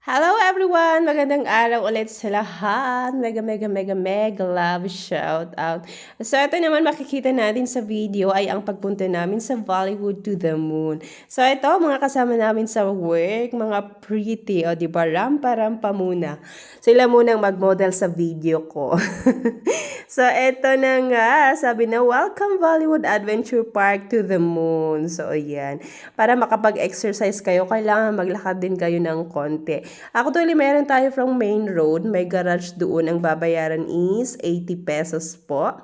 Hello everyone! Magandang araw ulit sa lahat. Mega love shout out. So ito naman makikita natin sa video ay ang pagpunta namin sa Bollywood to the Moon. So ito mga kasama namin sa work, mga pretty, o diba rampa-rampa muna. Sila munang mag-model sa video ko. So ito na nga, sabi na welcome Bollywood Adventure Park to the Moon. So ayan, para makapag-exercise kayo, kailangan maglakad din kayo ng konti. Actually, meron tayo from main road. May garage doon. Ang babayaran is 80 pesos po.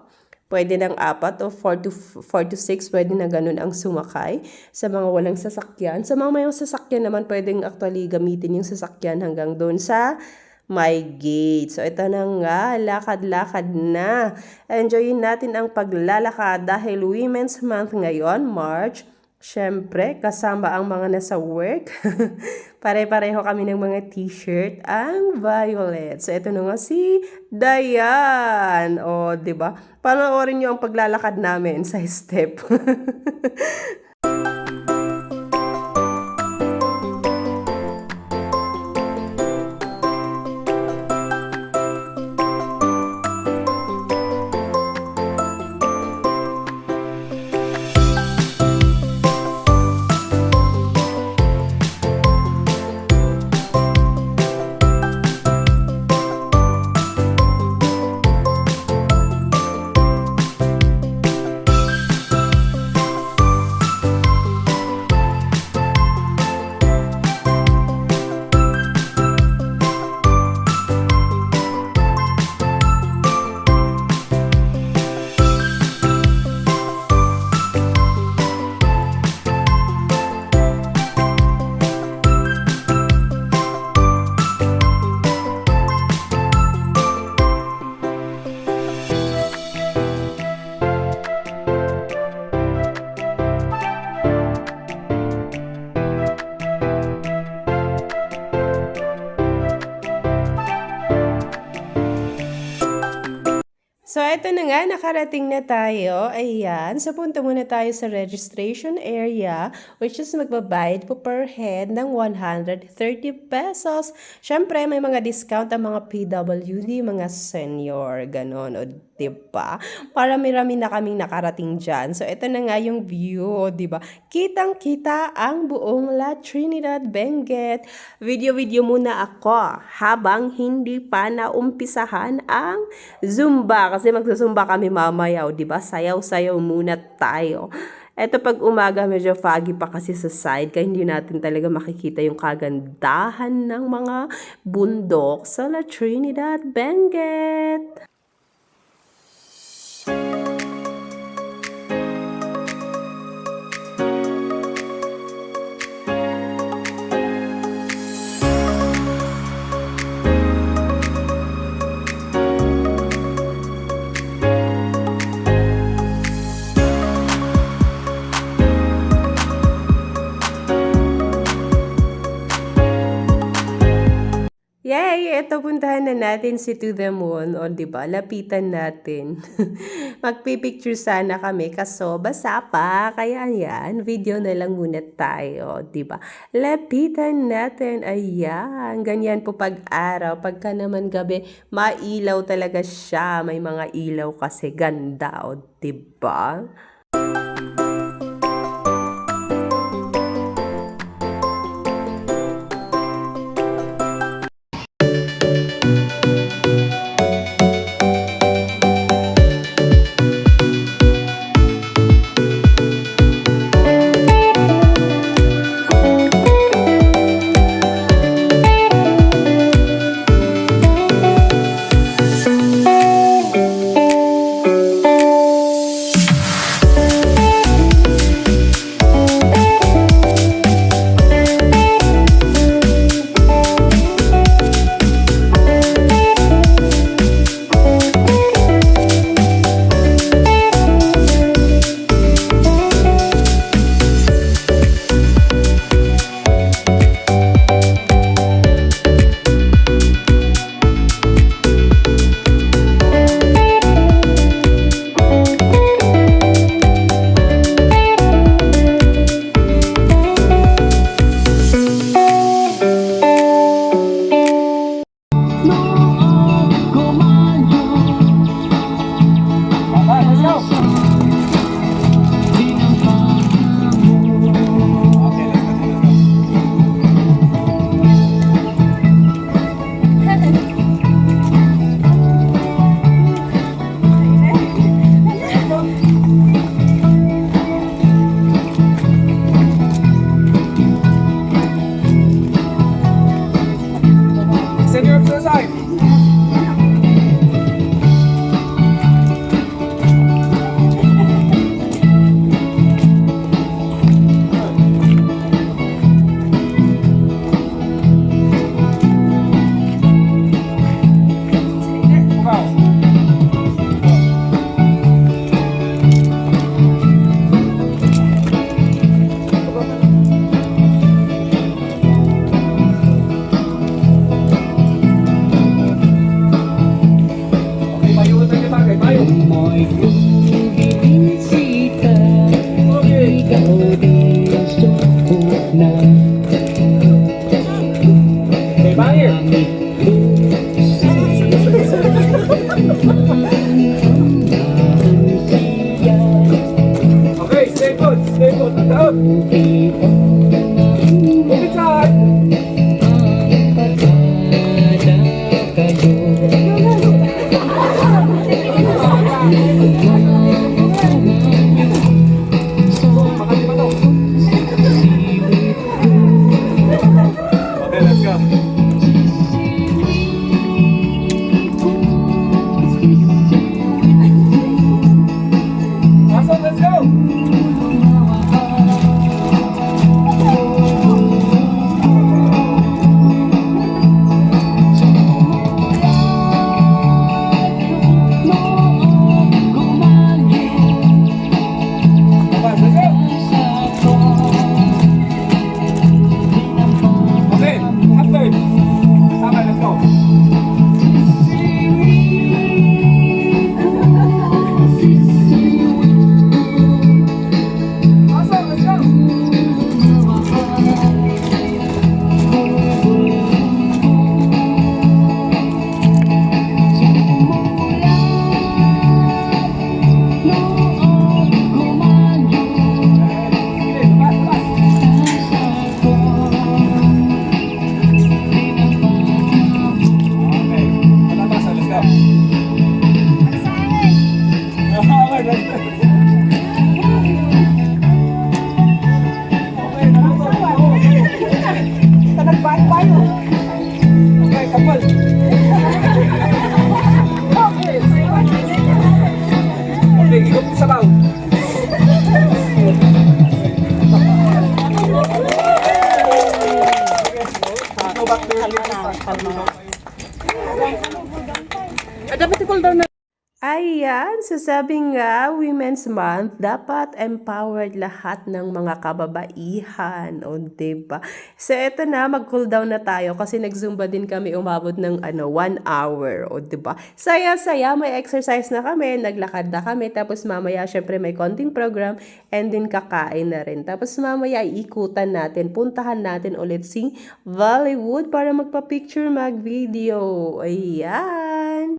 Pwede ng 4 o 4 to 6. Pwede na ganun ang sumakay sa mga walang sasakyan. Sa mga may sasakyan naman, pwedeng actually gamitin yung sasakyan hanggang doon sa my gate. So, ito na nga. Lakad-lakad na. Enjoyin natin ang paglalakad dahil Women's Month ngayon, March. Siyempre, kasama ang mga nasa work. Pare-pareho kami ng mga t-shirt, ang violet. So, ito na nga si Dayan. O, diba? Panoorin nyo ang paglalakad namin sa step. So, ito na nga, nakarating na tayo. Ayan. So, punta muna tayo sa registration area, which is magbabayad po per head ng 130 pesos. Siyempre, may mga discount ang mga PWD, mga senior, ganon. O, diba? Marami-rami na kaming nakarating dyan. So, ito na nga yung view, diba? Kitang-kita ang buong La Trinidad Benguet. Video-video muna ako habang hindi pa naumpisahan ang Zumba. Kasi magsusumba kami mamaya, di ba? Sayaw-sayaw muna tayo. Eto pag umaga, medyo foggy pa kasi sa side, kaya hindi natin talaga makikita yung kagandahan ng mga bundok sa La Trinidad Benguet. Yay! Ito, puntahan na natin si To The Moon. O, diba? Lapitan natin. Magpipicture sana kami, kaso basa pa. Kaya yan, video na lang muna tayo. Diba? Lapitan natin. Ayan. Ganyan po pag-araw. Pagka naman gabi, mailaw talaga siya. May mga ilaw kasi ganda. O, diba? ko binisita, ikaw din suot na. Langit ko Okay, stay put, stay put. Down. Move it side. Makati pa to. Okay, let's go. Awesome, let's go. Let's go. Okay, after. Sama, let's go. Awesome, let's go. Sige, labas, labas. Okay, labas, let's go. Okay, let's go. Okay, okay, kapal. Okay, ikot sa baw. Go back to your Ayan, so sabi nga, Women's Month, dapat empowered lahat ng mga kababaihan, o diba? So eto na, mag-cool down na tayo kasi nag-zumba din kami, umabot ng 1 hour, o diba? Saya-saya, may exercise na kami, naglakad na kami, tapos mamaya syempre may konting program, and then kakain na rin. Tapos mamaya ikutan natin, puntahan natin ulit si Bollywood para magpa-picture, mag-video. Ayan!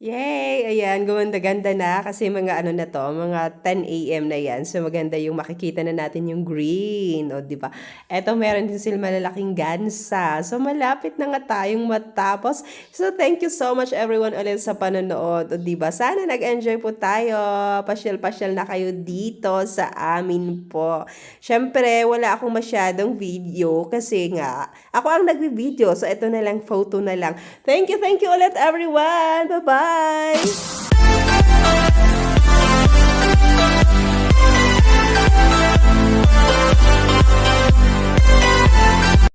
Yay! Ayan, gumanda-ganda na kasi mga ano na to, mga 10 AM na yan. So maganda yung makikita na natin yung green, o di ba? Eto meron din sila malalaking gansa. So malapit na nga tayong matapos. So thank you so much everyone ulit sa panonood, o di ba? Sana nag-enjoy po tayo. Pasyal-pasyal na kayo dito sa amin po. Syempre, wala akong masyadong video kasi nga ako ang nagbi-video. So ito na lang, photo na lang. Thank you ulit everyone. Bye-bye.